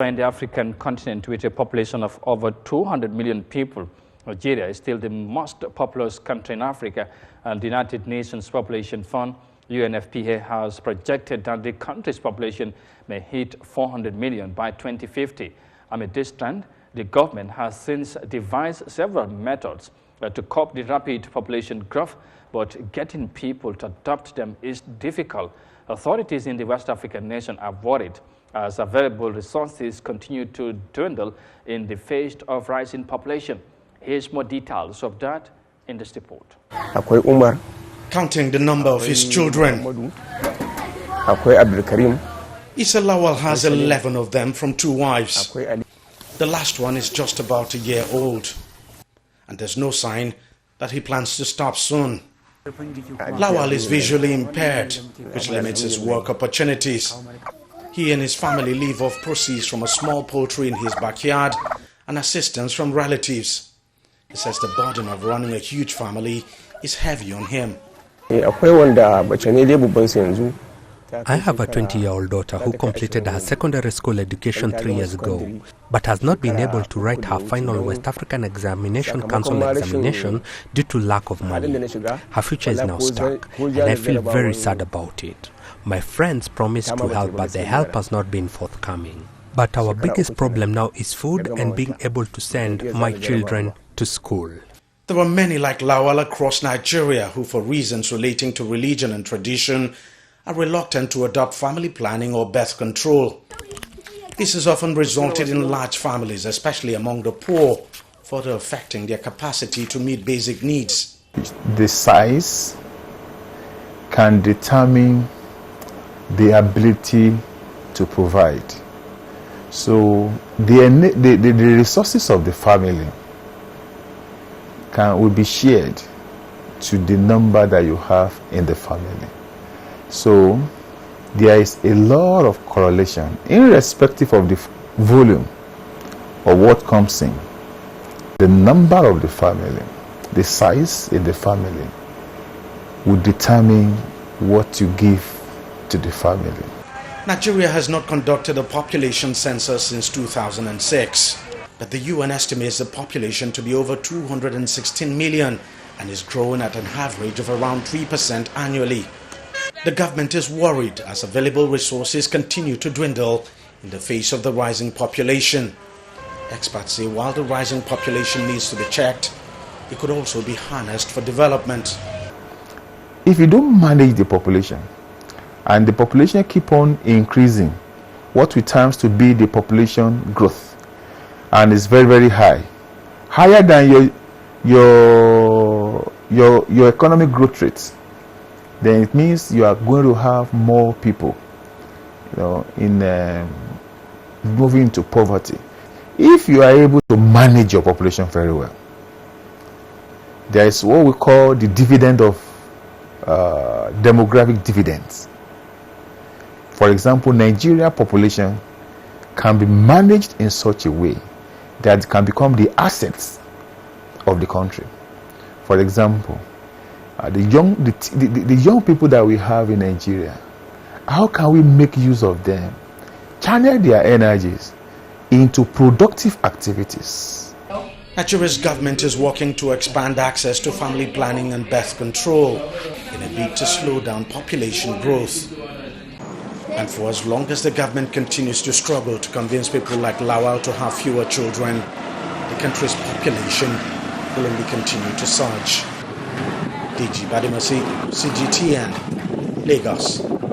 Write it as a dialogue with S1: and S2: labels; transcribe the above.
S1: In the African continent, with a population of over 200 million people, Nigeria is still the most populous country in Africa, and the United Nations Population Fund, Unfpa, has projected that the country's population may hit 400 million by 2050. Amid this trend, the government has since devised several methods to curb the rapid population growth, but getting people to adopt them is difficult. Authorities in the West African nation are worried as available resources continue to dwindle in the face of rising population. Here's more details of that in this report.
S2: Counting the number of his children, Issa Lawal has 11 of them from 2 wives. The last one is just about a year old, and there's no sign that he plans to stop soon. Lawal is visually impaired, which limits his work opportunities. He and his family live off proceeds from a small poultry in his backyard and assistance from relatives. He says the burden of running a huge family is heavy on him.
S3: I have a 20-year-old daughter who completed her secondary school education 3 years ago, but has not been able to write her final West African Examination Council examination due to lack of money. Her future is now stuck, and I feel very sad about it. My friends promised to help, but their help has not been forthcoming. But our biggest problem now is food and being able to send my children to school.
S2: There are many like Lawal across Nigeria who, for reasons relating to religion and tradition, are reluctant to adopt family planning or birth control. This has often resulted in large families, especially among the poor, further affecting their capacity to meet basic needs.
S4: The size can determine the ability to provide. So the resources of the family will be shared to the number that you have in the family. So there is a lot of correlation, irrespective of the volume of what comes in. The number of the family, the size in the family will determine what you give to the family.
S2: Nigeria has not conducted a population census since 2006, but the UN estimates the population to be over 216 million and is growing at an average of around 3% annually. The government is worried as available resources continue to dwindle in the face of the rising population. Experts say while the rising population needs to be checked, it could also be harnessed for development.
S4: If you don't manage the population, and the population keep on increasing, what we terms to be the population growth, and it's very, very high, higher than your economic growth rates, then it means you are going to have more people, in moving into poverty. If you are able to manage your population very well, there is what we call the dividend of demographic dividends. For example, Nigeria population can be managed in such a way that it can become the assets of the country. For example, the young people that we have in Nigeria, how can we make use of them, channel their energies into productive activities?
S2: Nigeria's government is working to expand access to family planning and birth control in a bid to slow down population growth. And for as long as the government continues to struggle to convince people like Lawal to have fewer children, the country's population will only continue to surge. DG Badimasi, CGTN, Lagos.